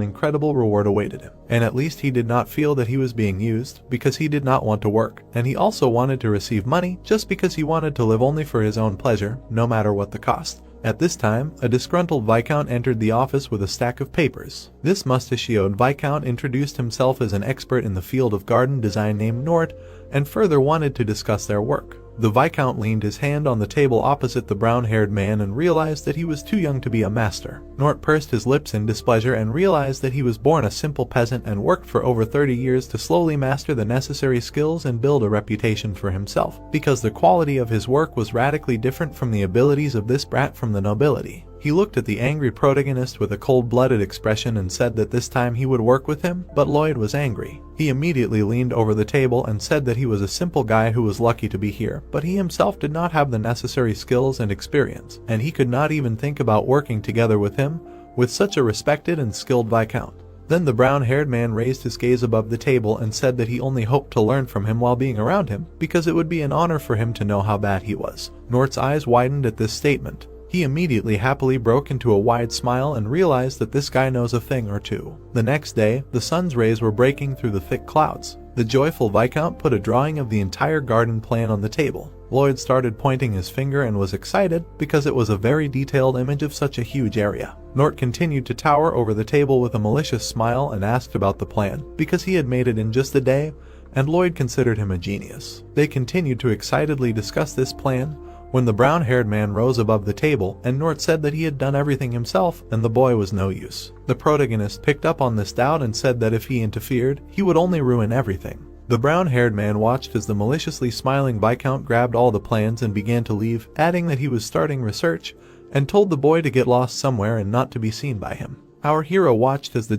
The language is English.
An incredible reward awaited him, and at least he did not feel that he was being used because he did not want to work, and he also wanted to receive money just because he wanted to live only for his own pleasure, no matter what the cost. At this time, a disgruntled Viscount entered the office with a stack of papers. This mustachioed Viscount introduced himself as an expert in the field of garden design named Nort, and further wanted to discuss their work. The Viscount leaned his hand on the table opposite the brown-haired man and realized that he was too young to be a master. Nort pursed his lips in displeasure and realized that he was born a simple peasant and worked for over 30 years to slowly master the necessary skills and build a reputation for himself, because the quality of his work was radically different from the abilities of this brat from the nobility. He looked at the angry protagonist with a cold-blooded expression and said that this time he would work with him, but Lloyd was angry. He immediately leaned over the table and said that he was a simple guy who was lucky to be here, but he himself did not have the necessary skills and experience, and he could not even think about working together with him, with such a respected and skilled Viscount. Then the brown-haired man raised his gaze above the table and said that he only hoped to learn from him while being around him, because it would be an honor for him to know how bad he was. Nort's eyes widened at this statement. He immediately happily broke into a wide smile and realized that this guy knows a thing or two. The next day, the sun's rays were breaking through the thick clouds. The joyful Viscount put a drawing of the entire garden plan on the table. Lloyd started pointing his finger and was excited because it was a very detailed image of such a huge area. Nort continued to tower over the table with a malicious smile and asked about the plan, because he had made it in just a day, and Lloyd considered him a genius. They continued to excitedly discuss this plan when the brown-haired man rose above the table, and Nort said that he had done everything himself and the boy was no use. The protagonist picked up on this doubt and said that if he interfered, he would only ruin everything. The brown-haired man watched as the maliciously smiling Viscount grabbed all the plans and began to leave, adding that he was starting research, and told the boy to get lost somewhere and not to be seen by him. Our hero watched as the